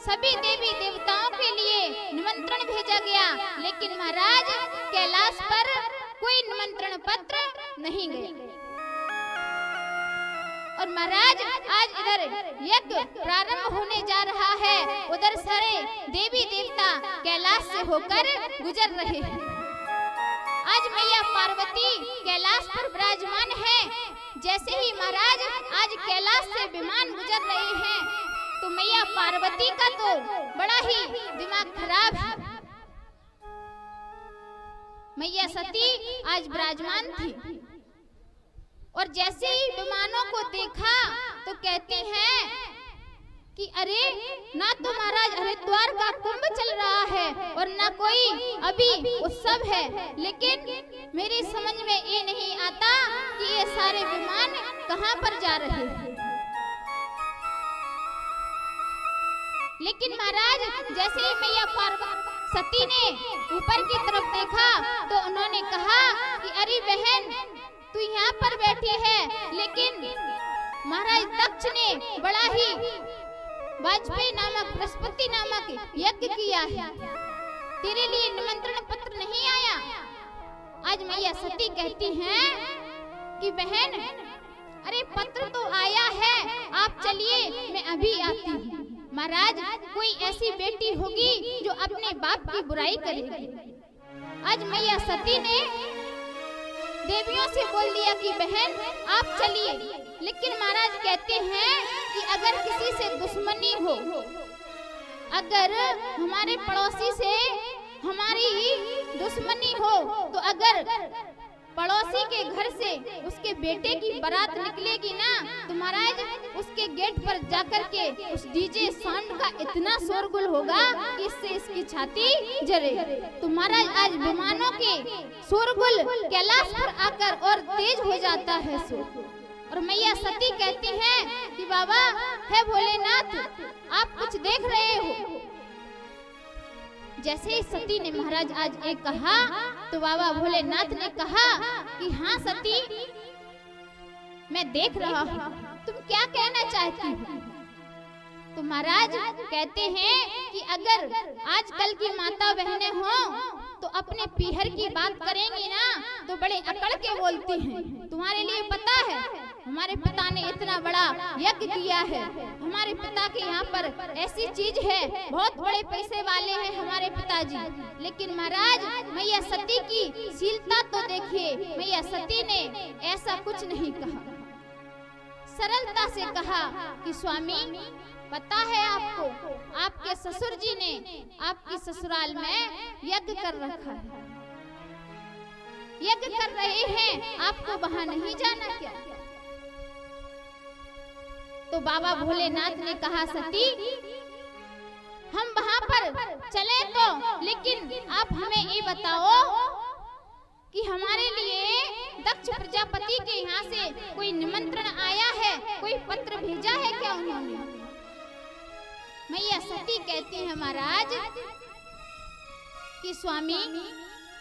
सभी देवी देवताओं के लिए निमंत्रण भेजा गया, लेकिन महाराज कैलाश पर कोई निमंत्रण पत्र नहीं गया। और महाराज आज इधर यज्ञ प्रारंभ होने जा रहा है, उधर सारे देवी देवता कैलाश से होकर गुजर रहे हैं। आज मैया पार्वती कैलाश पर विराजमान है। जैसे ही महाराज आज कैलाश से विमान गुजर रहे हैं तो मैया पार्वती का तो बड़ा ही दिमाग खराब है। मैया सती आज विराजमान थी और जैसे ही विमानों को देखा तो कहती हैं कि अरे ना तो महाराज हरिद्वार का कुंभ चल रहा है और ना कोई अभी उत्सव है, लेकिन मेरी समझ में ये नहीं आता कि ये सारे विमान कहाँ पर जा रहे हैं। लेकिन महाराज जैसे ही मैया पार्वती ने ऊपर की तरफ देखा तो उन्होंने कहा कि अरे बहन तू यहाँ पर बैठी है, लेकिन महाराज दक्ष ने बड़ा ही वाजपेयी नामक बृहस्पति नामक यज्ञ किया है, तेरे लिए निमंत्रण पत्र नहीं आया। आज मैया सती कहती हैं कि बहन अरे पत्र तो आया है, आप चलिए मैं अभी आती हूँ। महाराज कोई ऐसी बेटी होगी जो अपने बाप की बुराई करेगी। आज मैया सती ने देवियों से बोल दिया कि बहन आप चलिए, लेकिन महाराज कहते हैं कि अगर किसी से दुश्मनी हो, अगर हमारे पड़ोसी से हमारी दुश्मनी हो, तो अगर पड़ोसी के घर से उसके बेटे की बारात निकलेगी ना तो महाराज उसके गेट पर जाकर के उस डीजे साउंड का इतना शोरगुल होगा कि इससे इसकी छाती जले। तो महाराज आज विमानों के शोरगुल कैलाश पर आकर और तेज हो जाता है और मैया सती कहती हैं कि बाबा है भोलेनाथ आप कुछ देख रहे हो। जैसे ही सती ने महाराज आज एक कहा तो बाबा भोलेनाथ ने कहा कि हाँ सती मैं देख रहा हूँ, तुम क्या कहना चाहती हो। तो महाराज कहते हैं कि अगर आजकल की माता बहनें हों तो अपने पीहर की बात करेंगी ना तो बड़े अकड़ के बोलती हैं। तुम्हारे लिए पता है हमारे पिता ने इतना बड़ा यज्ञ किया है, हमारे पिता के यहाँ पर ऐसी चीज है, बहुत बड़े पैसे वाले हैं हमारे पिताजी। लेकिन महाराज मैया सती की शीलता तो देखिए, मैया सती ने ऐसा कुछ नहीं कहा, सरलता से कहा कि स्वामी पता है आपको आपके ससुर जी ने आपकी ससुराल में यज्ञ कर रखा है, यज्ञ कर रहे हैं, आपको वहां नहीं जाना क्या। तो बाबा भोलेनाथ ने कहा सती हम वहां पर चले तो, लेकिन आप हमें ये बताओ कि हमारे लिए दक्ष प्रजापति के यहाँ से कोई निमंत्रण आया है, कोई पत्र भेजा है क्या उन्होंने। मैया सती कहती है महाराज कि स्वामी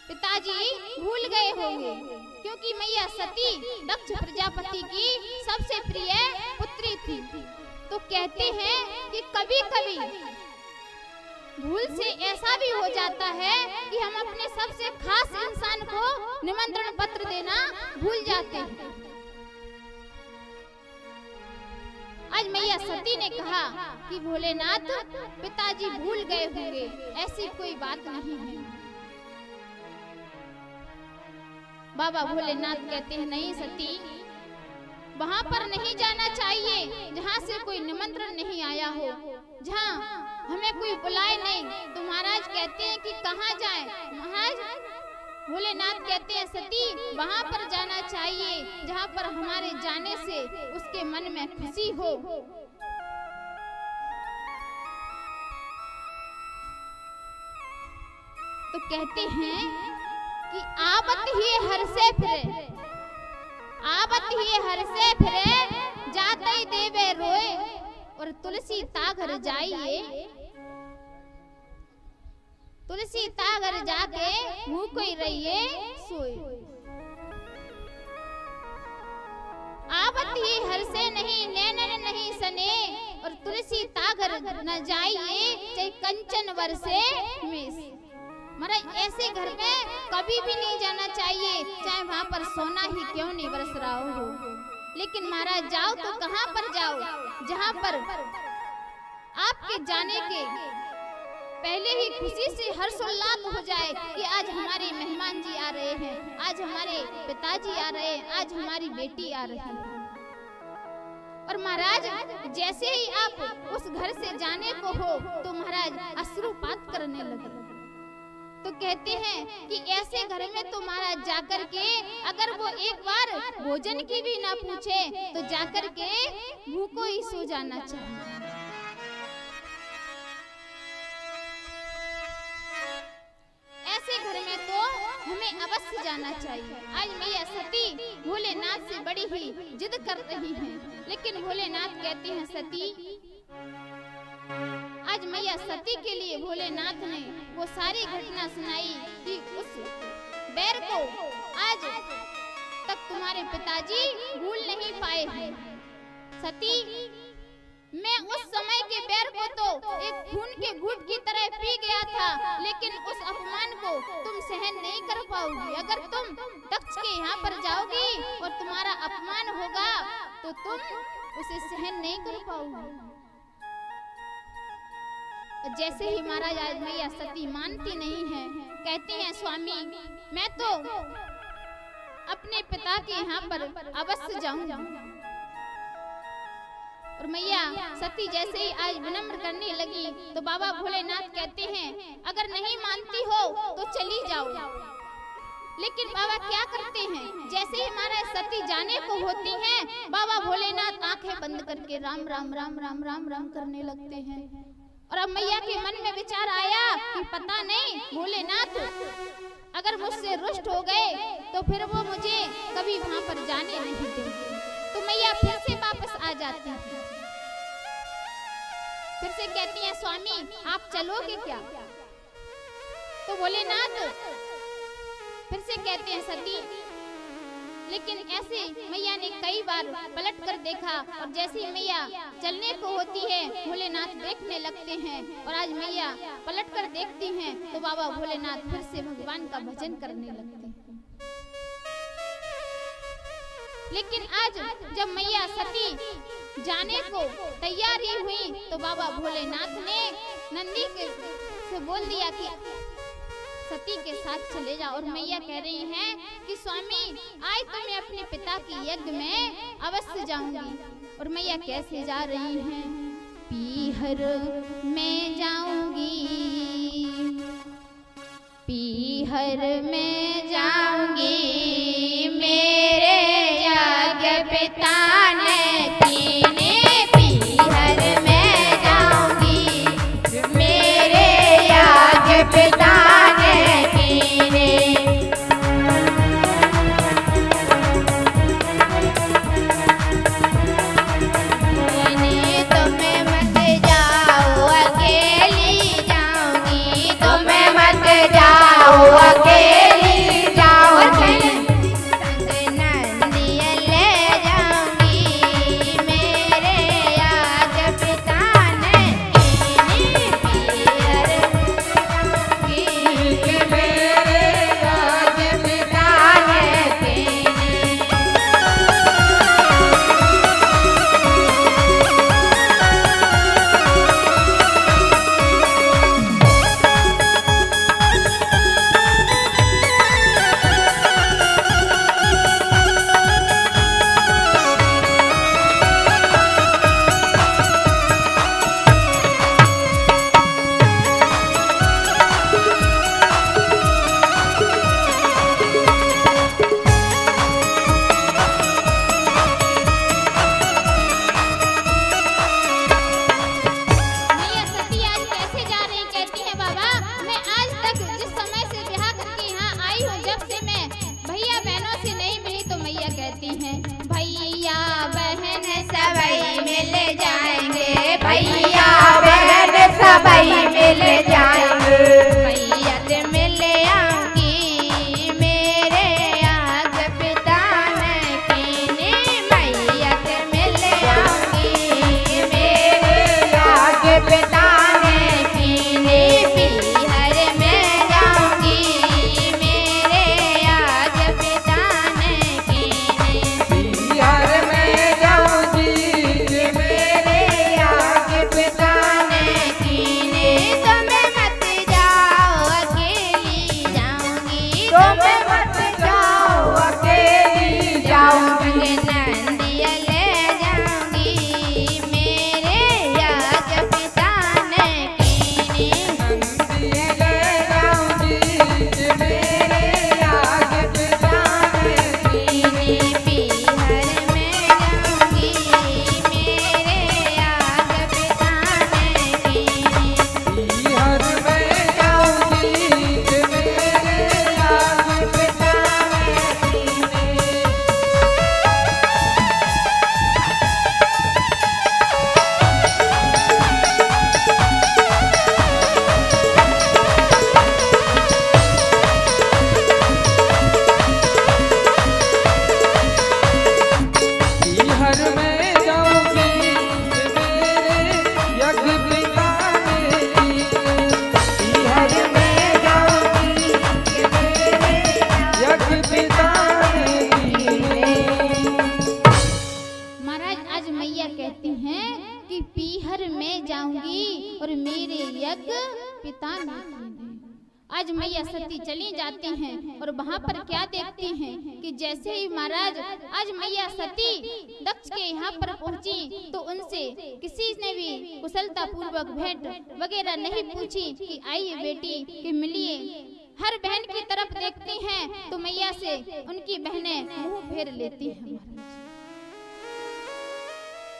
पिताजी भूल गए होंगे, क्योंकि मैया सती दक्ष प्रजापति की सबसे प्रिय पुत्री थी। तो कहते हैं कि कभी कभी भूल से ऐसा भी हो जाता है कि हम अपने सबसे खास इंसान को निमंत्रण पत्र देना भूल जाते हैं। आज मैया सती ने कहा कि भोलेनाथ पिताजी भूल गए होंगे, ऐसी कोई बात नहीं है। बाबा भोलेनाथ कहते हैं नहीं सती वहां पर नहीं जाना चाहिए जहाँ से कोई निमंत्रण नहीं आया हो, जहाँ हमें कोई बुलाए नहीं। तो महाराज कहते हैं कि कहाँ जाएं। महाराज भोलेनाथ कहते हैं सती वहां पर जाना चाहिए जहाँ पर हमारे जाने से उसके मन में खुशी हो। तो कहते हैं कि आवत ही हर से फिरे, आवत ही हर से फिरे, जाते ही देवे रोए और तुलसी ताघर जाइए, तुलसी ताघर जाके मुँह कोई रहिए सोए। आवत ही हर से नहीं नैनन नहीं सने और तुलसी ताघर न जाइए, कंचन वर्षे में। महाराज ऐसे घर में कभी भी नहीं जाना चाहिए, चाहे वहाँ पर सोना ही क्यों नहीं बरस रहा हो। लेकिन महाराज जाओ तो कहाँ पर जाओ, जहाँ पर आपके जाने के पहले ही खुशी से हर्षोल्लास हो जाए कि आज हमारे मेहमान जी आ रहे हैं, आज हमारे पिताजी आ रहे हैं, आज हमारी बेटी आ रही है। और महाराज जैसे ही आप उस घर से जाने को हो तो महाराज अश्रुपात करने लगे। तो कहते हैं कि ऐसे घर में तो महाराज जाकर के अगर वो एक बार भोजन की भी ना पूछे तो जाकर के भूखो ही सो जाना चाहिए। ऐसे घर में तो हमें अवश्य जाना चाहिए। आज मैया सती भोलेनाथ से बड़ी ही जिद कर रही हैं, लेकिन भोलेनाथ कहते हैं सती, आज मैया सती के लिए भोलेनाथ ने वो सारी घटना सुनाई कि उस बैर को आज तक तुम्हारे पिताजी भूल नहीं पाए हैं। सती, मैं उस समय के बैर को तो एक खून के घूंट की तरह पी गया था, लेकिन उस अपमान को तुम सहन नहीं कर पाओगी। अगर तुम दक्ष के यहाँ पर जाओगी और तुम्हारा अपमान होगा तो तुम उसे सहन नहीं कर पाओगी। जैसे ही महाराज आज मैया सती मानती नहीं है, कहती हैं स्वामी मैं तो अपने पिता के यहाँ पर अवश्य जाऊंगा। और मैया सती जैसे ही आज विनम्र करने लगी तो बाबा भोलेनाथ कहते हैं अगर नहीं मानती हो तो चली जाओ। लेकिन बाबा क्या करते हैं, जैसे ही महाराज सती जाने को होती हैं बाबा भोलेनाथ आंखें बंद करके राम राम राम राम राम राम करने लगते हैं। और अब मैया के मन में विचार आया कि पता नहीं भोलेनाथ अगर मुझसे रुष्ट हो गए तो फिर वो मुझे कभी वहां पर जाने नहीं देंगे। तो मैया फिर से वापस आ जाती है, फिर से कहती हैं स्वामी आप चलोगे क्या। तो भोलेनाथ फिर से कहते हैं सती, लेकिन ऐसे मैया ने कई बार पलट कर देखा और जैसे मैया चलने को होती है भोलेनाथ देखने लगते हैं। और आज मैया पलट कर देखती हैं तो बाबा भोलेनाथ फिर से भगवान का भजन करने लगते हैं। लेकिन आज जब मैया सती जाने को तैयारी हुई तो बाबा भोलेनाथ ने नंदी से बोल दिया कि सती के साथ चले जाओ। और मैया कह रही हैं कि स्वामी आज तो मैं अपने पिता की यज्ञ में अवश्य जाऊंगी। और मैया कैसे जा रही हैं, पीहर में जाऊंगी, पीहर में जाऊंगी, मेरे यज्ञ पिता ने कीने, पीहर में जाऊंगी, मेरे यज्ञ पिता अकेली जाऊंगी, नहीं और मेरे यज्ञ पिता ने किए। आज मैया सती चली जाती हैं और वहां पर क्या देखती हैं कि जैसे ही महाराज आज मैया सती दक्ष के यहाँ पर पहुंची तो उनसे किसी ने भी कुशलता पूर्वक भेंट वगैरह नहीं पूछी कि आइए बेटी कि मिलिए। हर बहन की तरफ देखती हैं तो मैया से उनकी बहनें मुंह फेर लेती हैं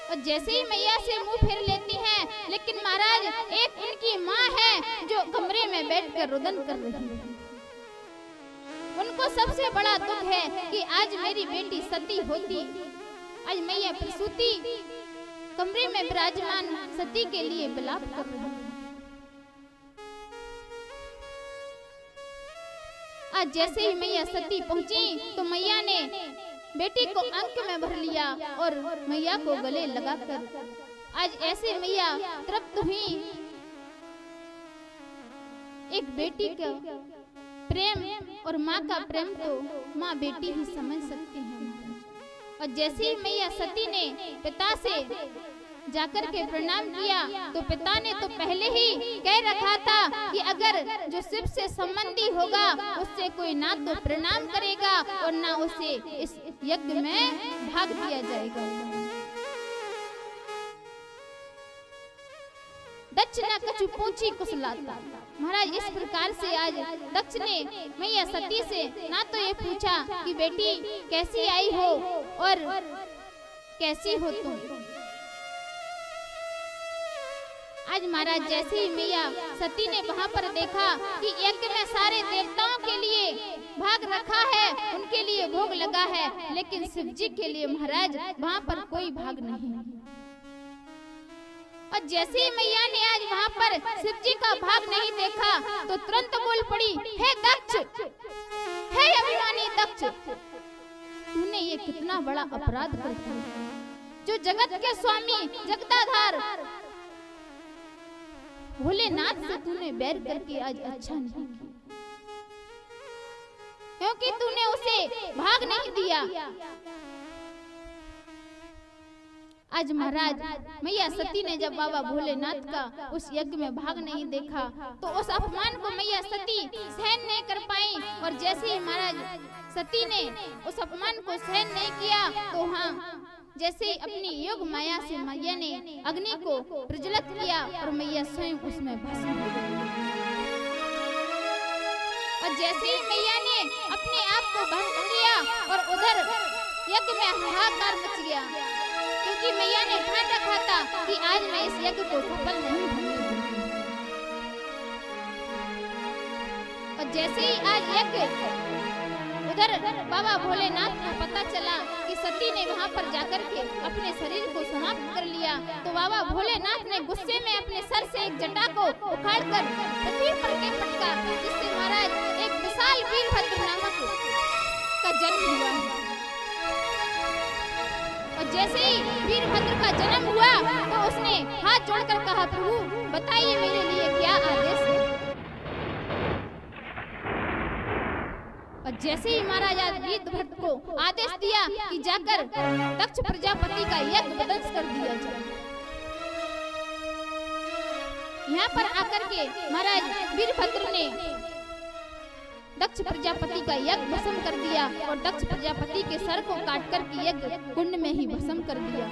और जैसे ही मैया से मुंह फेर लेती हैं, लेकिन महाराज एक उनकी माँ है जो कमरे में बैठकर रुदन कर रही है। उनको सबसे बड़ा दुख है कि आज मेरी बेटी सती होती। आज मैया प्रसूति कमरे में विराजमान सती के लिए विलाप कर रही है। आज जैसे ही मैया सती पहुंची तो मैया ने बेटी को अंक में भर लिया और मैया को गले लगाकर आज ऐसे मैया तृप्त हुई। एक बेटी का प्रेम और माँ का प्रेम तो माँ बेटी ही समझ सकती है। और जैसे ही मैया सती ने पिता से जाकर के प्रणाम किया तो पिता ने तो पहले ही कह रखा था कि अगर जो शिव से संबंधी होगा उससे कोई ना तो प्रणाम करेगा और ना उसे इस यज्ञ में भाग दिया जाएगा। दक्ष न कछु पूछी कुशलता। महाराज इस प्रकार से आज दक्ष ने मैया सती से ना तो ये पूछा कि बेटी कैसी आई हो और कैसी हो तुम। आज महाराज जैसे ही मैया सती ने वहां पर देखा कि यज्ञ में सारे देवताओं के लिए भाग रखा है, उनके लिए भोग लगा है, लेकिन शिव जी के लिए महाराज वहां पर कोई भाग नहीं। और जैसे ही मैया ने आज वहां पर शिव जी का भाग नहीं देखा तो तुरंत बोल पड़ी, हे दक्ष, हे अभिमानी दक्ष, तूने ये कितना बड़ा अपराध कर दिया। जो जगत के स्वामी जगदाधार भोलेनाथ से तूने बैर करके आज अच्छा नहीं किया, क्योंकि तूने उसे भाग नहीं दिया। आज महाराज मैया सती ने जब बाबा भोलेनाथ का उस यज्ञ में भाग नहीं देखा तो उस अपमान को मैया सती सहन नहीं कर पाई। और जैसे ही महाराज सती ने उस अपमान को सहन नहीं किया तो हाँ जैसे अपनी योग माया से मैया ने अग्नि को प्रज्वलित किया और मैया स्वयं उसमें भस्म हो गई। और जैसे ही मैया ने अपने आप को भस्म किया और उधर यज्ञ में हाहाकार मच गया, क्योंकि मैया ने ठान रखा था कि आज मैं इस यज्ञ को सफल नहीं होने दूंगी। और जैसे ही आज यज्ञ उधर बाबा भोलेनाथ को पता चला कि सती ने वहां पर जाकर के अपने शरीर को समाप्त कर लिया तो बाबा भोलेनाथ ने गुस्से में अपने सर से एक जटा को उखाड़कर पृथ्वी पर के पटका, जिससे महाराज एक विशाल वीरभद्र नामक का जन्म हुआ। और जैसे ही वीरभद्र का जन्म हुआ तो उसने हाथ जोड़कर कहा, प्रभु बताइए मेरे लिए क्या आदेश है। और जैसे ही महाराज वीरभद्र को आदेश दिया कि जाकर दक्ष प्रजापति का यज्ञ ध्वंस कर दिया जाए। यहाँ पर आकर के महाराज वीरभद्र ने दक्ष प्रजापति का यज्ञ भस्म कर दिया और दक्ष प्रजापति के सर को काट कर के यज्ञ कुंड में ही भस्म कर दिया।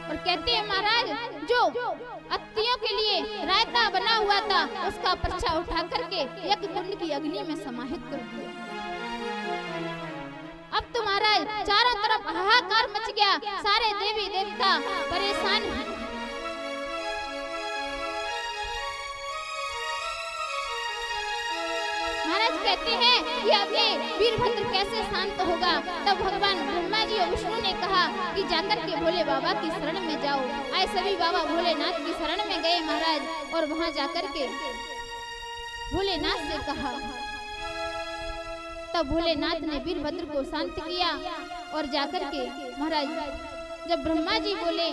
और कहते हैं महाराज जो अतिथियों के लिए रायता बना हुआ था उसका पर्चा उठा करके यज्ञ कुंड की अग्नि में समाहित कर दिया। अब तो महाराज चारों तरफ हाहाकार मच गया, सारे देवी देवता परेशान हैं। महाराज कहते हैं कि अब ये वीरभद्र कैसे शांत होगा। तब भगवान ब्रह्मा जी और विष्णु ने कहा कि जाकर के भोले बाबा की शरण में जाओ। आए सभी बाबा भोलेनाथ की शरण में गए महाराज और वहां जाकर के भोलेनाथ से कहा। तब भोलेनाथ ने वीरभद्र को शांत किया और जाकर के महाराज जब ब्रह्मा जी बोले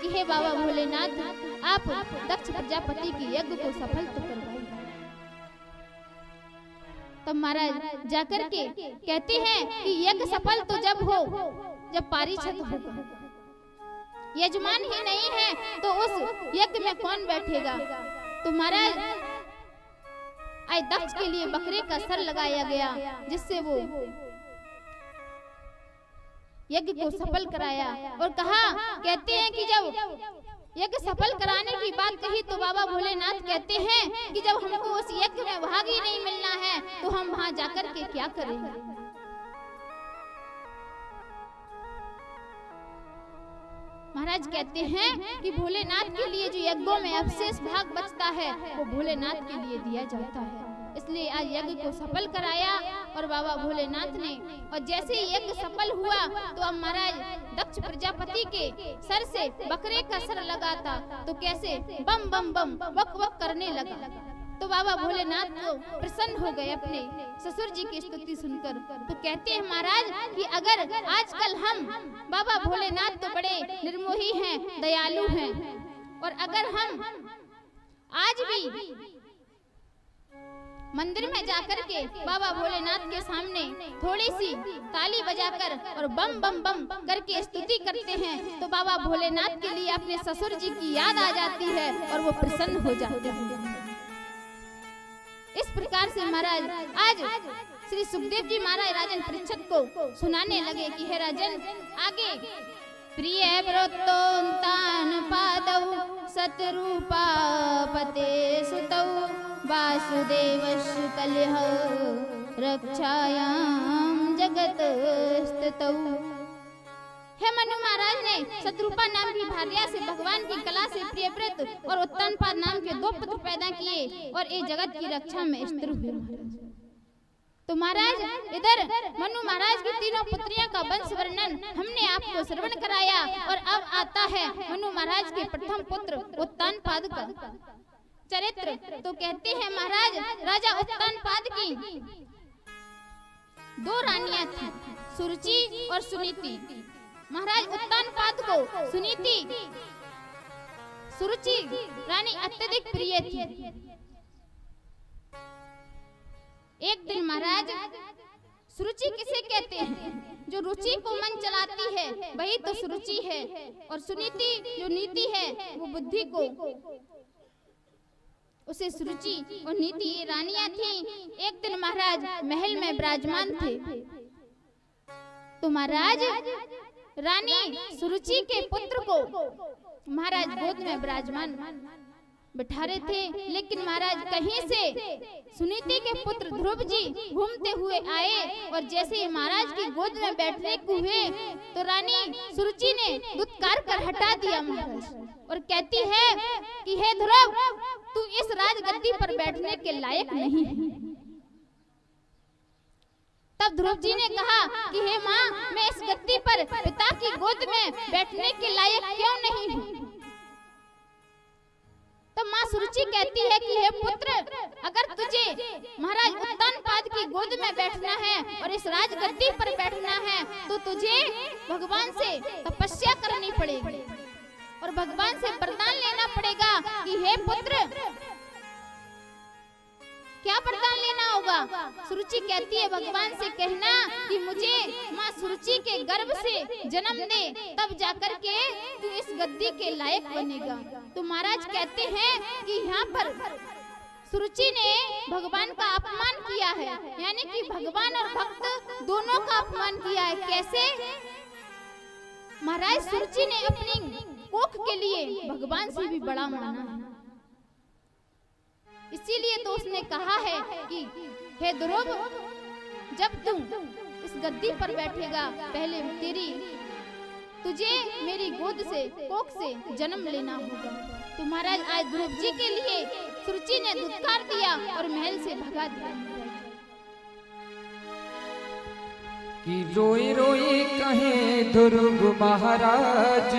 कि हे बाबा भोलेनाथ आप दक्ष प्रजापति की यज्ञ को सफल तो करवाइए, तब महाराज जाकर के कहते हैं कि यज्ञ सफल तो जब हो जब पारिषद होगा। यजमान ही नहीं है तो उस यज्ञ में कौन बैठेगा। तो महाराज आज दक्ष के लिए बकरे का सर लगाया गया, जिससे वो यज्ञ को सफल कराया। और कहा, कहते हैं कि जब यज्ञ सफल कराने की बात कही तो बाबा भोलेनाथ कहते हैं कि जब हमको उस यज्ञ में भाग ही नहीं मिलना है तो हम वहां जाकर के क्या करेंगे। महाराज कहते हैं कि भोलेनाथ के लिए जो यज्ञों में अवशेष भाग बचता है वो भोलेनाथ के लिए दिया जाता है। इसलिए आज यज्ञ को सफल कराया और बाबा भोलेनाथ ने। और जैसे यज्ञ सफल हुआ तो अब महाराज दक्ष प्रजापति के सर से बकरे का सर लगाता तो कैसे बम बम बम वक वक करने लगा। तो बाबा भोलेनाथ को प्रसन्न हो गए अपने ससुर जी की स्तुति सुनकर। तो कहते हैं महाराज कि अगर आजकल हम बाबा भोलेनाथ तो बड़े निर्मोही हैं, दयालु हैं, और अगर हम आज भी मंदिर में जाकर के बाबा भोलेनाथ के सामने थोड़ी सी ताली बजाकर और बम बम बम करके स्तुति करते हैं तो बाबा भोलेनाथ के लिए अपने ससुर जी की याद आ जाती है और वो प्रसन्न हो जाते हैं। इस प्रकार से महाराज आज श्री सुखदेव जी महाराज राजन परीक्षित को सुनाने लगे कि हे राजन, आगे प्रिय व्रतोन्तान पादौ सतरूपा पते सुतौ वासुदेवस्य कलह रक्षायां जगत स्थितौ। हे मनु महाराज ने शत्रुपा नाम की भार्या से भगवान की कला से प्रियव्रत और उत्तानपाद नाम के 2 पुत्र पैदा किए और ये जगत की रक्षा में स्थिर हुए। तो महाराज इधर मनु महाराज की 3 पुत्रियों का वंश वर्णन हमने आपको श्रवण कराया और अब आता है मनु महाराज के प्रथम पुत्र उत्तानपाद का चरित्र। तो कहते हैं महाराज राजा उत्तानपाद की 2 रानियां थी, सुरुचि और सुनीति। महाराज उत्तानपाद को सुरुचि रानी अत्यधिक प्रिय थी। एक दिन महाराज, सुरुचि किसे कहते हैं? जो रुचि को मन चलाती है वही तो सुरुचि है, और सुनीति जो नीति है वो बुद्धि को, उसे सुरुचि और नीति ये रानियां थी। एक दिन महाराज महल में विराजमान थे तो महाराज रानी सुरुचि के पुत्र को महाराज गोद में विराजमान बिठा रहे थे, लेकिन महाराज कहीं से सुनीति के पुत्र ध्रुव जी घूमते हुए आए और जैसे ही महाराज की गोद में बैठने को हुए तो रानी सुरुचि ने दुत्कार कर हटा दिया महाराज, और कहती है कि हे ध्रुव, तू इस राजगद्दी पर बैठने के लायक नहीं है। तब ध्रुव जी ने कहा कि हे माँ, मैं इस गद्दी पर पिता की गोद में बैठने के लायक क्यों नहीं हूँ? तब माँ सुरुचि कहती है कि हे पुत्र, अगर तुझे महाराज उत्तानपाद की गोद में बैठना है और इस राजगद्दी पर बैठना है तो तुझे भगवान से तपस्या करनी पड़ेगी और भगवान से वरदान लेना पड़ेगा कि हे पुत्र, क्या वरदान लेना होगा? सुरुचि कहती है भगवान से कहना कि मुझे माँ सुरुचि के गर्भ से जन्म दे, तब जाकर के तू इस गद्दी के लायक बनेगा। तो महाराज कहते हैं कि यहाँ पर सुरुचि ने भगवान का अपमान किया है, यानी कि भगवान और भक्त दोनों का अपमान किया है। कैसे? महाराज सुरुचि ने अपनी कोख के लिए भगवान से भी बड़ा माना है, इसीलिए तो उसने कहा है कि हे ध्रुव, जब तुम इस गद्दी पर बैठेगा पहले तुझे मेरी गोद से कोख से जन्म लेना होगा। तो महाराज आज ध्रुव जी के लिए सुरुचि ने दुत्कार दिया और महल से भगा दिया। कि रोई रोई कहे ध्रुव महाराज,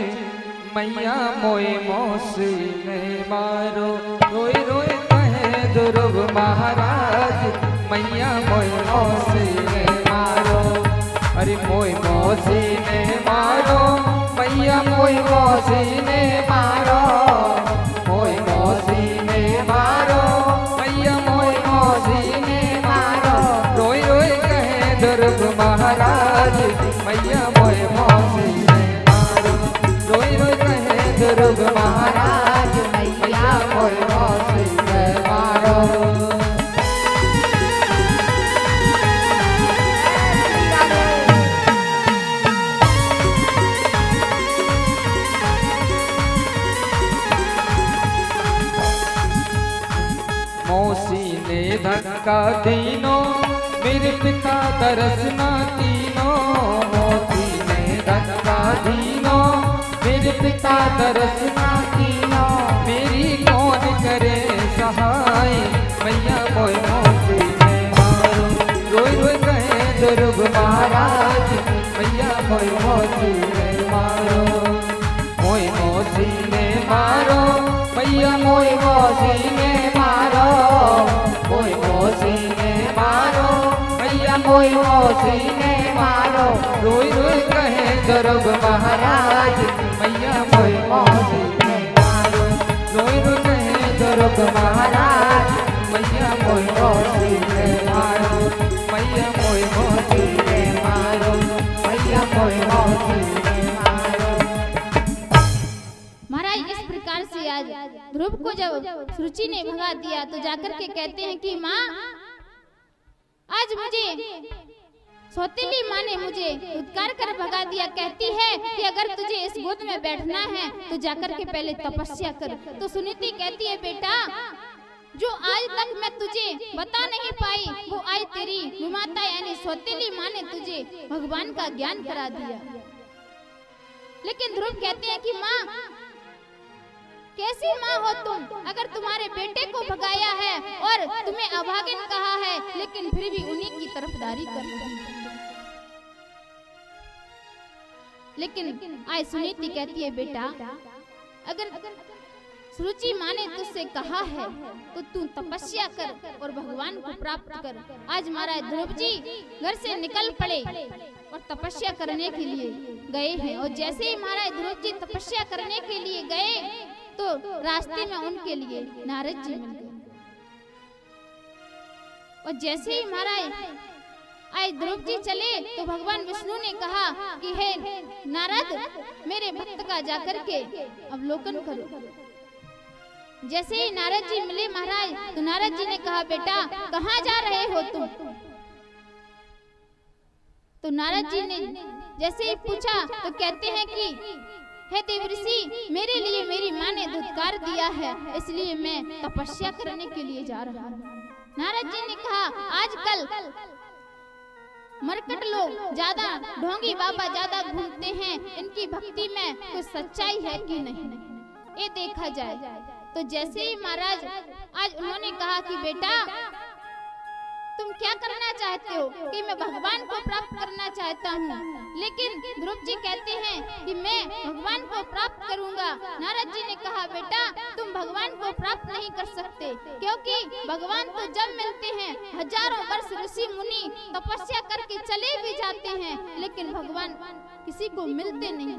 मैया मोए मौसी ने मारो। रोई रोई कहे ध्रुव महाराज, मैया मोए मौसी ने मारो। अरे मोए मौसी ने मारो, मैया मोए मौसी ने मारो। मोए मौसी ने मारो, मैया मोए मौसी ने मारो। रोई रोई कहे ध्रुव महाराज, मैया मोए मौसी ने मारो। रोई रोई मौसी ने धक्का दीनो मेरे पिता दरस ना कीनो। मौसी ने धक्का दीनो मेरे पिता दरस ना कीनो। मेरी कौन करे सहाय मैया मोय मौसी ने मारो। रोई रोई कहे ध्रुव महाराज मैया मोय मौसी ने मारो। मोय मौसी ने मारो मैया मोय मौसी ने मारो। मोय मौसी ने मारो मैया मोय मौसी ने मारो। रोई रोई कहे ध्रुव महाराज मैया मोय मौसी ने मारो। रोई रोई कहे ध्रुव महाराज मैया मोय मौसी ने मारो। मैया मोय मौसी ने मारो। मैया मोय मौसी ने मारो। महाराज इस प्रकार से आज ध्रुव को जब सुरुचि ने भगा दिया तो जाकर के कहते हैं कि माँ आज मुझे सौतेली माँ ने मुझे उद्कार कर भगा दिया। कहती है कि अगर तुझे इस गोद में बैठना है तो जाकर के पहले तपस्या कर। तो सुनीति कहती है बेटा जो आज तक मैं तुझे बता नहीं पाई वो आज तेरी विमाता यानी सौतेली माँ ने तुझे भगवान का ज्ञान करा दिया। लेकिन ध्रुव कहते हैं कि माँ कैसी माँ हो तुम, अगर तुम्हारे बेटे को भगाया है और तुम्हें अभागिन कहा है लेकिन फिर भी उन्हीं की तरफदारी कर रही है। लेकिन आज सुनीति कहती है बेटा अगर सुरुचि माँ ने तुझसे कहा है तो तू तपस्या कर और भगवान को प्राप्त कर। आज महाराज ध्रुव जी घर से निकल पड़े और तपस्या करने के लिए गए हैं। और जैसे ही महाराज ध्रुव जी तपस्या करने के लिए गए तो रास्ते में उनके लिए नारद जी मिल गए। और जैसे ही महाराज आज ध्रुव जी चले तो भगवान विष्णु ने कहा कि हे नारद मेरे भक्त का जाकर के अवलोकन करो। जैसे ही नारद जी मिले महाराज तो नारद जी ने कहा बेटा कहाँ जा रहे हो तुम। तो नारद जी ने जैसे ही पूछा तो कहते हैं कि हे देवऋषि मेरे लिए मेरी माँ ने धुतकार दिया है इसलिए मैं तपस्या करने के लिए जा रहा हूँ। नारद जी ने कहा आजकल मरकट लोग ज्यादा ढोंगी बाबा ज्यादा घूमते हैं, इनकी भक्ति में कुछ सच्चाई है कि नहीं ये देखा जाए। तो जैसे ही महाराज आज उन्होंने कहा कि बेटा तुम क्या करना चाहते हो कि मैं भगवान को प्राप्त करना चाहता हूँ। लेकिन ध्रुव जी कहते हैं कि मैं भगवान को प्राप्त करूंगा। नारद जी ने कहा बेटा तुम भगवान को प्राप्त नहीं कर सकते क्योंकि भगवान तो जब मिलते हैं हजारों वर्ष ऋषि मुनि तपस्या करके चले भी जाते हैं लेकिन भगवान किसी को मिलते नहीं।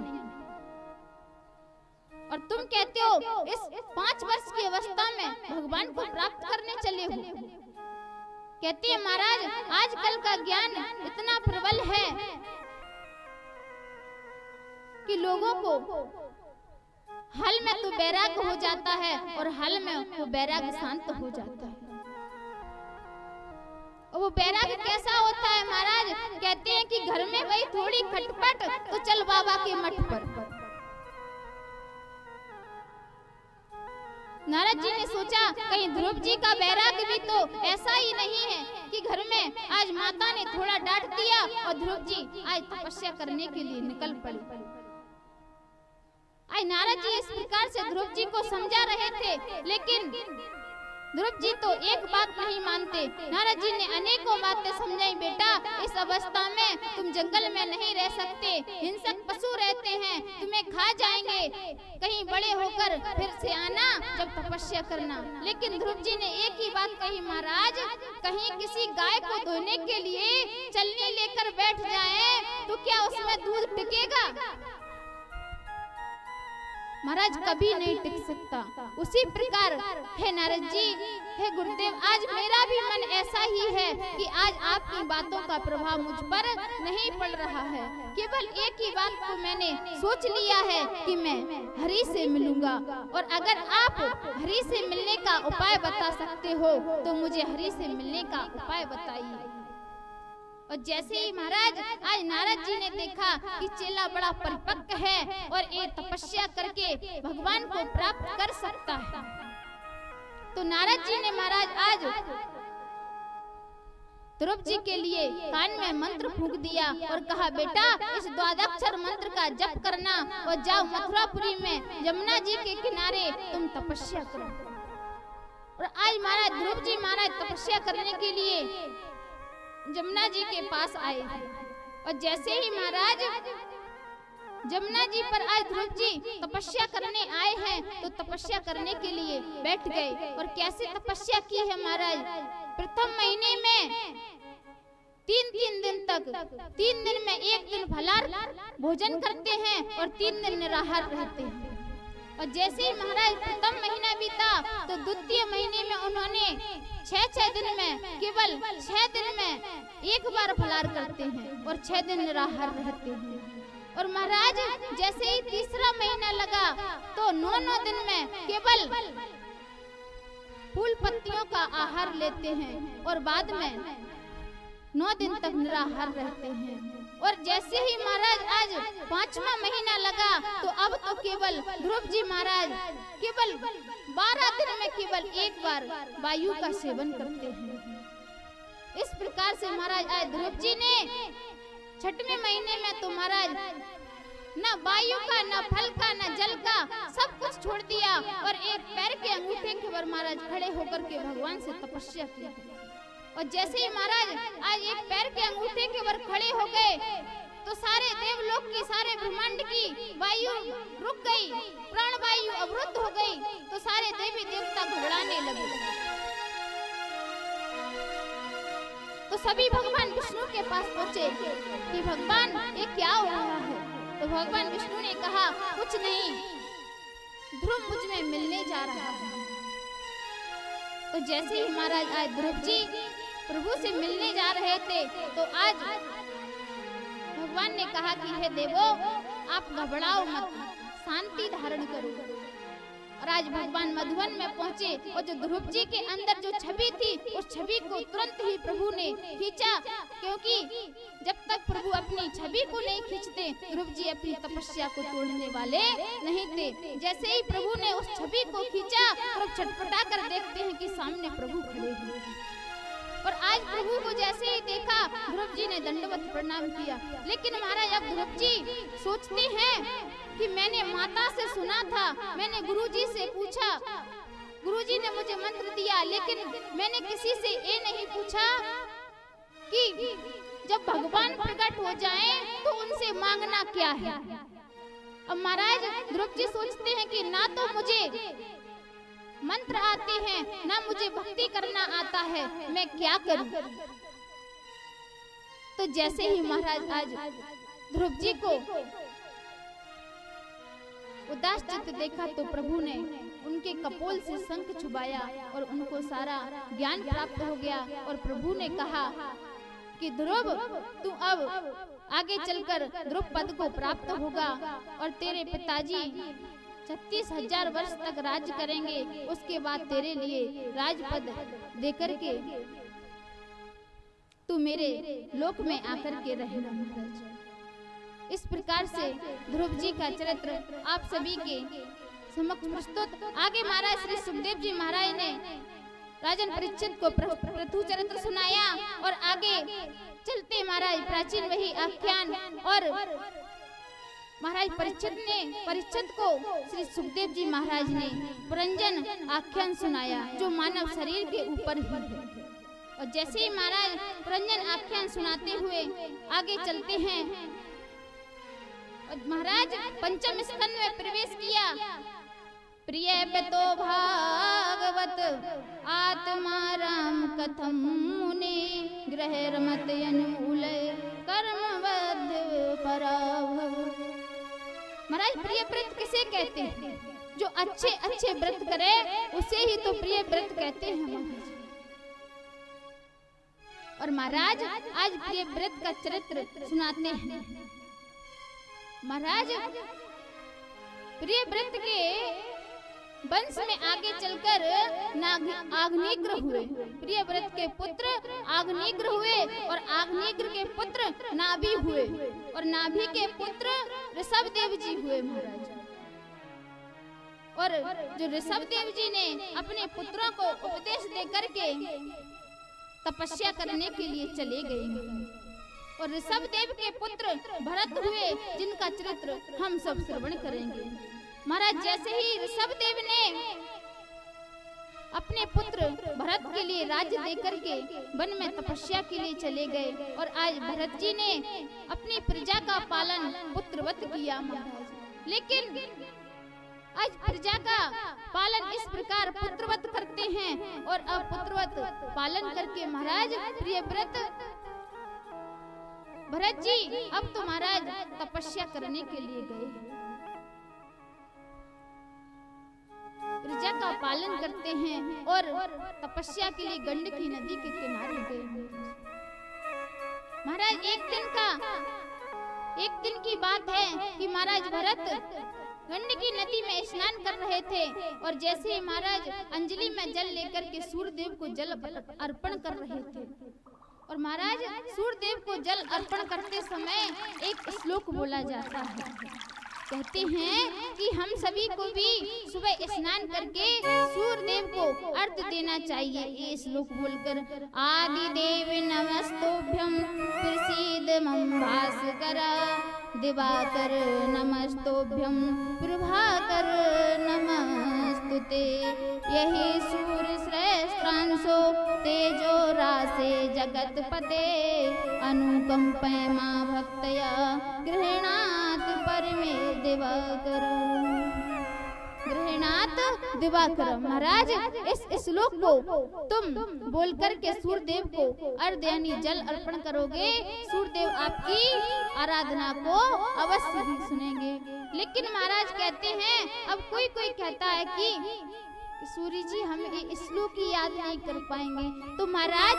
और तुम कहते हो इस 5 वर्ष की अवस्था में भगवान को प्राप्त करने चले हो। कहती है महाराज आजकल का ज्ञान इतना प्रबल है कि लोगों को हल में तो बैराग हो जाता है और हल में वो बैराग शांत हो जाता है। और वो बैराग कैसा होता है महाराज कहते हैं कि घर में वही थोड़ी खटपट तो चल बाबा के मठ पर। नारद जी ने सोचा कहीं ध्रुव जी का बैराग भी तो ऐसा ही नहीं है कि घर में आज माता ने थोड़ा डांट दिया और ध्रुव जी आज तपस्या करने के लिए निकल पड़े। आज नारद जी इस प्रकार से ध्रुव जी को समझा रहे थे लेकिन ध्रुव जी तो एक बात नहीं मानते। नारद जी ने अनेकों बातें समझाई बेटा इस अवस्था में तुम जंगल में नहीं रह सकते, हिंसक पशु रहते हैं तुम्हें खा जाएंगे, कहीं बड़े होकर फिर से आना जब तपस्या करना। लेकिन ध्रुव जी ने एक ही बात कही महाराज कहीं किसी गाय को धोने के लिए चलनी लेकर बैठ जाए तो क्या उसमें दूध टिकेगा? महाराज कभी नहीं टिक सकता। उसी प्रकार हे नारद जी हे गुरुदेव आज मेरा भी मन ऐसा ही है कि आज आपकी बातों का प्रभाव मुझ पर नहीं पड़ रहा है। केवल एक ही बात को मैंने सोच लिया है कि मैं हरि से मिलूंगा और अगर आप हरि से मिलने का उपाय बता सकते हो तो मुझे हरि से मिलने का उपाय बताइए। और जैसे ही महाराज आज नारद जी ने देखा कि चेला बड़ा परिपक्व है और ये तपस्या करके भगवान को प्राप्त कर सकता है तो नारद जी ने महाराज आज ध्रुव जी के लिए कान में मंत्र फूंक दिया और कहा, बेटा इस द्वादक्षर मंत्र का जप करना और जाओ मथुरापुरी में यमुना जी के किनारे तुम तपस्या करो। और आज महाराज ध्रुव जी महाराज तपस्या करने के लिए यमुना जी के पास आए और जैसे ही महाराज यमुना जी पर आज ध्रुव जी तपस्या करने आए हैं तो तपस्या करने के लिए बैठ गए। और कैसे तपस्या की है महाराज, प्रथम महीने में 3 दिन तक 3 दिन में 1 दिन फलाहार भोजन करते हैं और 3 दिन निराहार रहते हैं। और जैसे ही महाराज प्रथम महीना बीता तो द्वितीय महीने में उन्होंने 6 दिन में केवल 6 दिन में 1 बार फलाहार करते हैं और 6 दिन निराहार रहते हैं। और महाराज जैसे ही तीसरा महीना लगा तो 9 दिन में केवल फूल पत्तियों का आहार लेते हैं और बाद में 9 दिन तक निराहार रहते हैं। और जैसे ही महाराज आज 5वां महीना लगा तो अब तो केवल ध्रुव जी महाराज केवल 12 दिन में केवल 1 बार वायु का सेवन करते हैं। इस प्रकार से महाराज आज ध्रुव जी ने 6वें महीने में तो महाराज न वायु का, न फल का, न जल का, सब कुछ छोड़ दिया और एक पैर के अंगूठे के ऊपर महाराज खड़े होकर के भगवान से तपस्या की। और जैसे ही महाराज आज एक पैर के अंगूठे के ऊपर खड़े हो गए तो सारे देवलोक की, सारे ब्रह्मांड की वायु रुक गई, प्राण वायु अवरुद्ध हो गई। तो सारे देवी देवता घबराने लगे। तो सभी भगवान विष्णु के पास पहुंचे कि भगवान ये क्या हो रहा है। तो भगवान विष्णु ने कहा, कुछ नहीं, ध्रुव मुझ में मिलने जा रहा है। तो जैसे ही महाराज आज ध्रुव जी प्रभु से मिलने जा रहे थे तो आज भगवान ने कहा कि हे देवो, आप घबराओ मत, शांति धारण करो। और आज भगवान मधुवन में पहुंचे और जो ध्रुव जी के अंदर जो छवि थी उस छवि को तुरंत ही प्रभु ने खींचा, क्योंकि जब तक प्रभु अपनी छवि को नहीं खींचते ध्रुव जी अपनी तपस्या को तोड़ने वाले नहीं थे। जैसे ही प्रभु ने उस छवि को खींचा तो छटपटा कर देखते हैं कि सामने प्रभु खड़े हुए। और आज प्रभु को जैसे ही देखा ध्रुव जी ने दंडवत प्रणाम किया। लेकिन महाराज अब ध्रुव जी सोचते हैं कि मैंने माता से सुना था, मैंने गुरुजी से पूछा, गुरुजी ने मुझे मंत्र दिया, लेकिन मैंने किसी से ये नहीं पूछा कि जब भगवान प्रकट हो जाएं तो उनसे मांगना क्या है। अब महाराज ध्रुव जी सोचते हैं कि ना तो मुझे मंत्र आते हैं, ना मुझे भक्ति करना आता है, मैं क्या करूं। तो जैसे ही महाराज आज ध्रुव जी को उदास चित्त देखा तो प्रभु ने उनके कपोल से शंख छुपाया और उनको सारा ज्ञान प्राप्त हो गया। और प्रभु ने कहा कि ध्रुव, तू अब आगे चलकर ध्रुव पद को प्राप्त होगा और तेरे पिताजी 36,000 वर्ष तक राज करेंगे। उसके बाद तेरे लिए राजपद देकर के तू मेरे लोक में आकर के रहना महाराज। इस प्रकार से ध्रुव जी का चरित्र आप सभी के समक्ष प्रस्तुत। आगे महाराज श्री सुखदेव जी महाराज ने राजन परीक्षित को प्रथु चरित्र सुनाया और आगे चलते महाराज प्राचीन वही आख्यान और महाराज परीक्षित को श्री सुखदेव जी महाराज ने पुरंजन आख्यान सुनाया जो मानव शरीर के ऊपर ही है। और जैसे ही महाराज पुरंजन आख्यान सुनाते हुए आगे चलते हैं और महाराज पंचम स्कंद में प्रवेश किया। प्रिय तो भागवत आत्मा राम कथम मुनि ग्रह रमत अनुकूल कर्मबद्ध पराभव। महाराज प्रिय व्रत किसे कहते हैं? जो अच्छे अच्छे व्रत करे उसे ही तो प्रिय व्रत कहते हैं महाराज। और महाराज आज प्रिय व्रत का चरित्र सुनाते हैं। महाराज प्रिय व्रत के वंश में आगे चलकर आग्नेग्र हुए। प्रिय व्रत के पुत्र आग्नेग्र हुए और आग्नेग्र के पुत्र नाभि हुए और नाभि के पुत्र ऋषभ देव जी हुए महाराज। और जो ऋषभ देव जी ने अपने पुत्रों को उपदेश दे करके तपस्या करने के लिए चले गए। और ऋषभ देव के पुत्र भरत हुए, जिनका चरित्र हम सब श्रवण करेंगे। महाराज जैसे ही ऋषभ देव ने अपने पुत्र भरत के लिए राज्य देकर के वन में तपस्या के लिए चले गए, और आज भरत जी ने अपनी प्रजा का पालन पुत्रवत किया महाराज। लेकिन आज प्रजा का पालन इस प्रकार पुत्रवत करते हैं, और अब पुत्रवत पालन करके महाराज प्रियव्रत भरत जी अब तो महाराज तपस्या करने के लिए गए, प्रजा का पालन करते हैं और तपस्या के लिए गंडकी नदी के किनारे गए। महाराज एक दिन की बात है कि महाराज भरत गंडकी नदी में स्नान कर रहे थे, और जैसे ही महाराज अंजलि में जल लेकर के सूर्यदेव को जल अर्पण कर रहे थे, और महाराज सूर्यदेव को जल अर्पण करते समय एक श्लोक बोला जाता है। कहते हैं कि हम सभी को भी सुबह स्नान करके सूर्यदेव को अर्घ्य देना चाहिए। ये श्लोक बोलकर आदि देव नमस्तोभ्यं प्रसीद मम भास्कर, दिवाकर नमस्तोभ्यं प्रभाकर नमस्तुते, यही सूर्य श्रेष्ठांशो तेजो रासे जगतपते, अनुकंपय मां भक्तया गृह्णात परमे दिवाकर, गृह्णात दिवाकर। महाराज इस श्लोक को तुम बोलकर के सूर्यदेव को अर्घ्य यानी जल अर्पण करोगे, सूर्यदेव आपकी आराधना को अवश्य ही सुनेंगे। लेकिन महाराज कहते हैं, अब कोई कहता है कि सूर्य जी हम इस श्लोक की याद नहीं कर पाएंगे, तो महाराज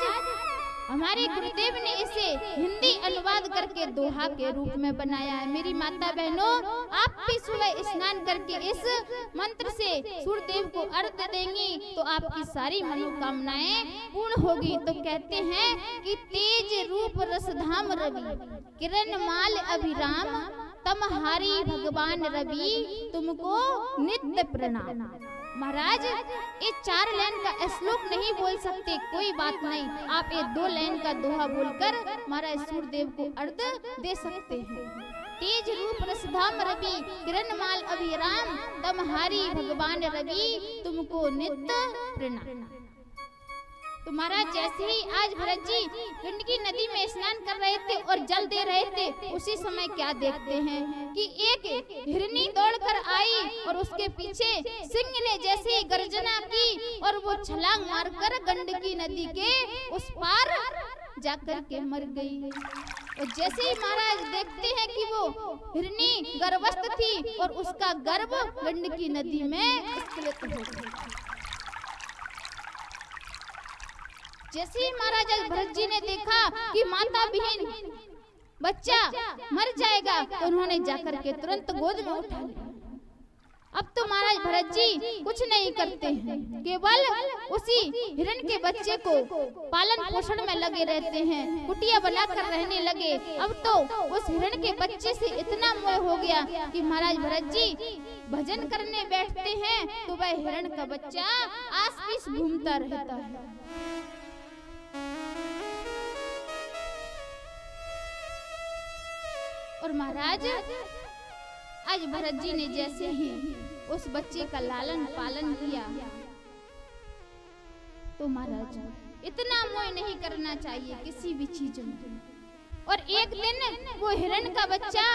हमारे गुरुदेव ने इसे हिंदी अनुवाद करके दोहा के रूप में बनाया है। मेरी माता बहनों, आप भी सुबह स्नान करके इस मंत्र से सूर्यदेव को अर्घ्य देंगी तो आपकी सारी मनोकामनाएं पूर्ण होगी। तो कहते हैं कि तेज रूप रसधाम रवि, किरण माल अभिराम, तमहारी भगवान रवि, तुमको नित्य प्रणाम। महाराज ये 4 लाइन का श्लोक नहीं बोल सकते, कोई बात नहीं, आप ये 2 लाइन का दोहा बोलकर महाराज सूर्यदेव को अर्घ्य दे सकते हैं। तेज रूप रसधाम रवि, किरण माल अभिराम, तमहारी भगवान रवि, तुमको नित्य प्रणाम। तो महाराज जैसे ही आज भरत जी गंडकी नदी में स्नान कर रहे थे और जल दे रहे थे, उसी समय क्या देखते हैं कि एक हिरनी दौड़कर आई और उसके पीछे सिंह ने जैसे ही गर्जना की और वो छलांग मारकर गंडकी नदी के उस पार जाकर के मर गई। और जैसे ही महाराज देखते हैं कि वो हिरनी गर्भस्थ थी और उसका गर्भ गंडकी नदी में स्खलित हो गया। जैसे ही महाराज भरत जी ने देखा कि माता विहीन बच्चा मर जाएगा, तो उन्होंने जाकर के तुरंत गोद में उठा लिया। अब तो महाराज भरत जी कुछ नहीं करते हैं, केवल उसी हिरण के बच्चे को पालन पोषण में लगे रहते हैं, कुटिया बनाकर रहने लगे। अब तो उस हिरण के बच्चे से इतना मोह हो गया कि महाराज भरत जी भजन करने बैठते हैं तो वह हिरण का बच्चा आस-पास घूमता रहता है। और महाराज आज भरत जी ने जैसे ही उस बच्चे का लालन पालन किया, तो महाराज इतना मोह नहीं करना चाहिए किसी भी चीज में। और एक दिन वो हिरण का बच्चा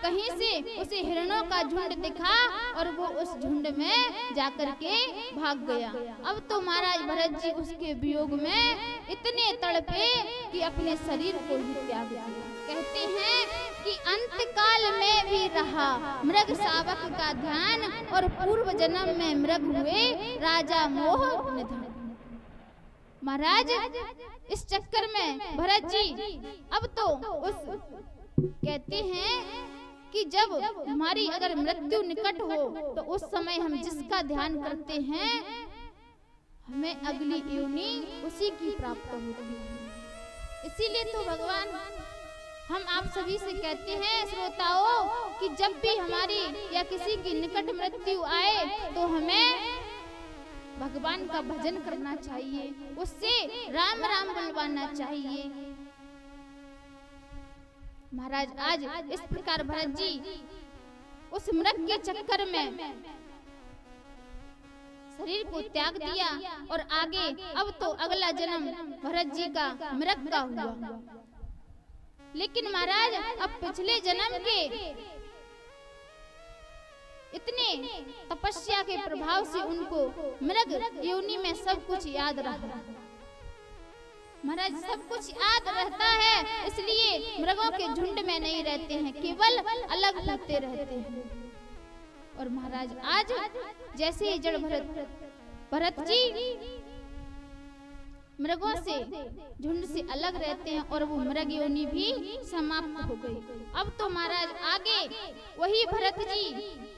कहीं से उसे हिरणों का झुंड दिखा और वो उस झुंड में जाकर के भाग गया। अब तो महाराज भरत जी उसके वियोग में इतने तड़पे कि अपने शरीर को ही त्याग दिया। कहते हैं कि अंत काल में भी रहा मृग शावक का ध्यान, और पूर्व जन्म में मृग हुए राजा मोह निधान। महाराज इस चक्कर में भरत जी अब तो उस कहते हैं कि जब हमारी अगर मृत्यु निकट हो तो उस समय हम जिसका ध्यान करते हैं हमें अगली योनि उसी की प्राप्त होती है। इसीलिए तो भगवान हम आप सभी से कहते हैं श्रोताओं कि जब भी हमारी या किसी की निकट मृत्यु आए तो हमें भगवान का भजन करना चाहिए, उससे राम राम बुलवाना चाहिए। महाराज आज इस प्रकार भरत जी उस मृग के चक्कर में शरीर को त्याग दिया और आगे अब तो अगला जन्म भरत जी का मृग का हुआ। लेकिन महाराज अब पिछले जन्म के इतने तपस्या के प्रभाव से उनको मृग योनि में सब कुछ याद रहा। महाराज सब कुछ याद रहता है, इसलिए मृगों के झुंड में नहीं रहते हैं, केवल अलग होते रहते हैं। और महाराज आज जैसे ही जड़ भरत जी मृगों से झुंड से अलग रहते हैं और वो मृग योनि भी समाप्त हो गई। अब तो महाराज आगे वही भरत जी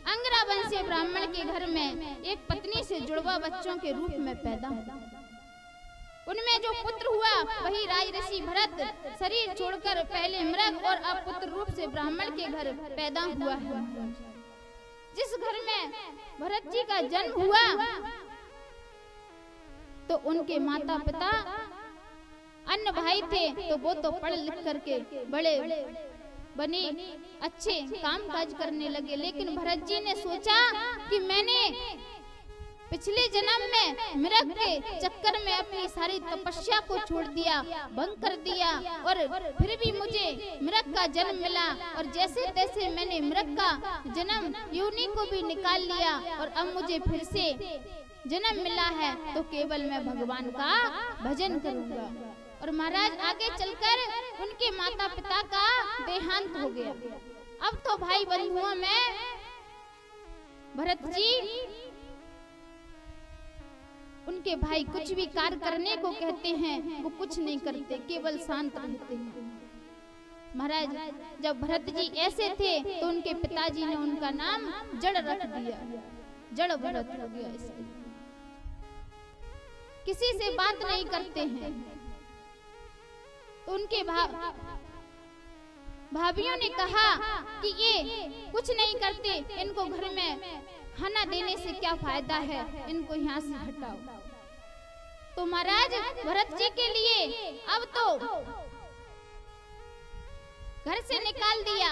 अंगरा वंशीय ब्राह्मण के घर में एक पत्नी से जुड़वा बच्चों के रूप में पैदा हुआ। उनमें जो पुत्र हुआ वही राजऋषि भरत शरीर छोड़कर पहले मृग और अब पुत्र रूप से ब्राह्मण के घर पैदा हुआ है। जिस घर में भरत जी का जन्म हुआ तो उनके माता पिता अन्य भाई थे, तो वो तो पढ़ लिख करके बड़े बने, अच्छे काम काज करने लगे। लेकिन भरत जी ने सोचा कि मैंने पिछले जन्म में मृग के चक्कर में अपनी सारी तपस्या को छोड़ दिया, भंग कर दिया, और फिर भी मुझे मृग का जन्म मिला और जैसे तैसे मैंने मृग का जन्म योनि को भी निकाल लिया और अब मुझे फिर से जन्म मिला है, तो केवल मैं भगवान का भजन करूंगा। और महाराज आगे चलकर उनके माता पिता का देहांत हो गया। अब तो भाई बंधुओं में भरत जी उनके भाई कुछ भी कार्य करने को कहते हैं वो कुछ नहीं करते, केवल शांत रहते हैं। महाराज जब भरत जी ऐसे थे तो उनके पिताजी ने उनका नाम जड़ रख दिया, जड़ भरत हो गया। इसलिए किसी से बात नहीं करते हैं। तो उनके भाभियों ने कहा कि ये कुछ नहीं करते, इनको घर में खाना देने से क्या फायदा है, इनको यहाँ से हटाओ। तो महाराज भरत जी के लिए अब तो घर से निकाल दिया,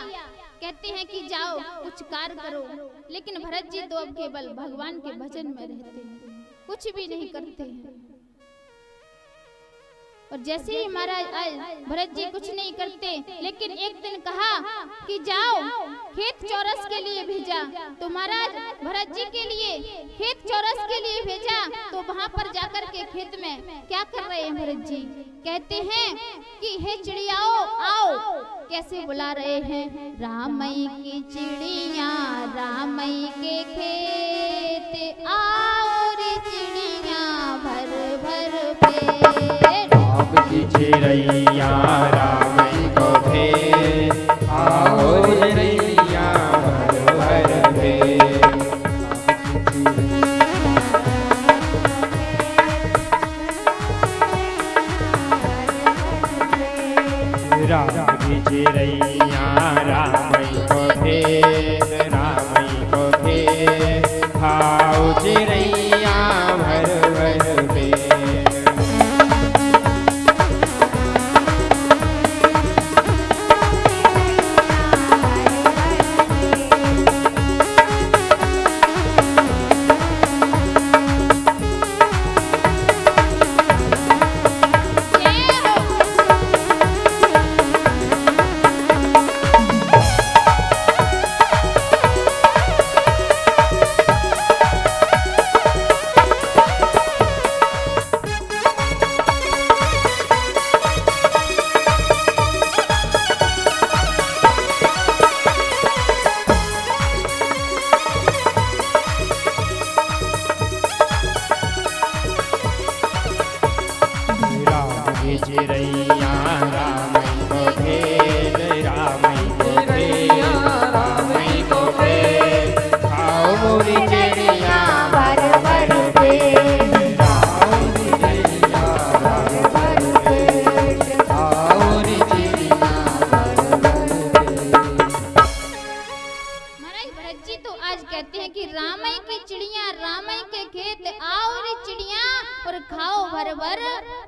कहते हैं कि जाओ कुछ कार्य करो। लेकिन भरत जी तो अब केवल भगवान के भजन में रहते हैं, कुछ भी नहीं करते हैं। और जैसे ही महाराज भरत जी कुछ नहीं करते, लेकिन एक दिन कहा कि जाओ खेत चौरस के लिए भेजा। तो महाराज भरत जी के लिए खेत चौरस के लिए भेजा, तो वहां पर जाकर के खेत में क्या कर रहे हैं भरत जी, कहते हैं कि हे चिड़ियाओ आओ, कैसे बुला रहे हैं, रामई की चिड़िया रामई के खेत आओ रे चिड़िया भर भर पे, की चिड़ैया रामई को भेज आओ चिड़ैया भर भर भेज। राम की चिड़ैया रामई को भेज, रामई को भेज आओ चिड़ैया भर भर भेज। चिड़ैया रामई को भेज, रामई को भेज, रामई को भेज आओ मोरी चिड़िया भर भर भेज, आओ चिड़िया भर भर भेज, आओ रे चिड़िया भर भर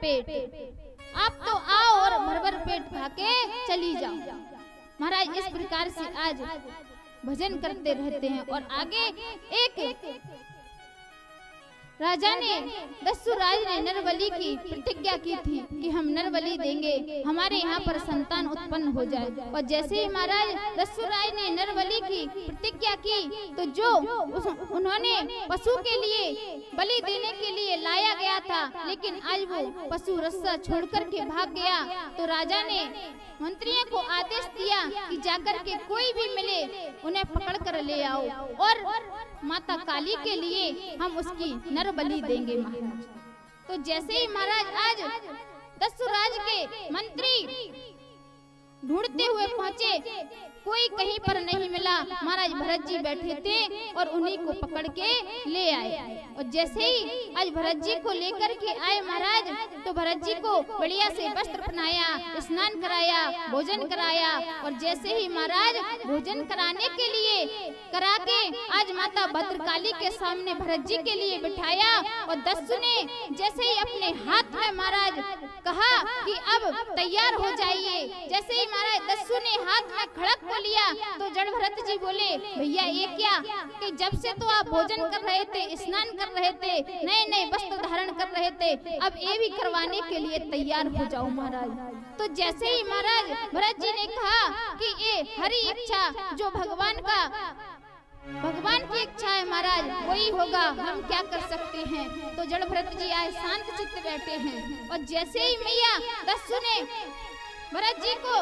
पेट। आप तो आओ और भर भर पेट खा के चली जाओ। महाराज इस प्रकार से आज भजन करते रहते हैं। और आगे एक राजा ने, दस्युराज ने नरबलि की प्रतिज्ञा की थी कि हम नरबलि देंगे, हमारे यहाँ पर संतान उत्पन्न हो जाए। और जैसे ही महाराज दस्युराज ने नरबलि की प्रतिज्ञा की तो जो उन्होंने पशु के लिए बलि देने के लिए लाया गया था, लेकिन आज वो पशु रास्ता छोड़कर के भाग गया। तो राजा ने मंत्रियों को आदेश दिया कि जाकर के कोई भी मिले उन्हें पकड़ कर ले आओ और माता काली के लिए हम उसकी नर बलि देंगे महाराज। तो जैसे ही महाराज आज दस्युराज के मंत्री ढूंढते हुए पहुंचे, कोई कहीं पर नहीं मिला। महाराज भरत जी बैठे थे और उन्हीं को पकड़ के ले आए। और जैसे ही आज भरत जी को लेकर के आए महाराज, तो भरत जी को बढ़िया से वस्त्र पहनाया, स्नान कराया, भोजन कराया। और जैसे ही महाराज भोजन कराने के लिए करा के आज माता भद्रकाली के सामने भरत जी के लिए बिठाया। और दस्यु ने जैसे ही अपने हाथ में महाराज कहा कि अब तैयार हो जाइए, जैसे ही महाराज दस्यु ने हाथ में खड़क को लिया तो जड़ भरत जी बोले, भैया ये क्या, कि जब से तो आप भोजन कर रहे थे, स्नान कर रहे थे, नए नए वस्त्र धारण कर रहे थे, अब ये भी करवाने के लिए तैयार हो जाओ महाराज। तो जैसे ही महाराज भरत जी ने कहा कि ये हरी इच्छा जो भगवान की इच्छा है महाराज वही होगा, हम क्या कर सकते हैं। तो जड़ भरत जी आए शांत चित्त बैठे हैं। और जैसे ही मैया दस्यु ने भरत जी को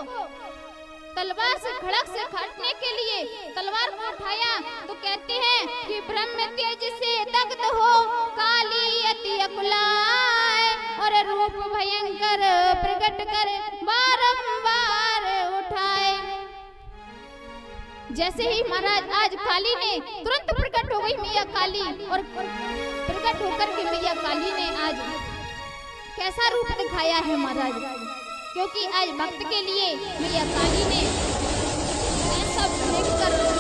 तलवार से खड़क से काटने के लिए तलवार को उठाया तो कहते हैं कि ब्रह्म तेज से दग्ध हो काली अति अकुलाए, और रूप भयंकर प्रकट कर बारंबार उठाए। जैसे ही महाराज आज काली ने तुरंत प्रकट हो गई मैया काली, और प्रकट होकर के मैया काली ने आज कैसा रूप दिखाया है महाराज, क्योंकि आज भक्त के लिए मैया काली ने ऐसा देखकर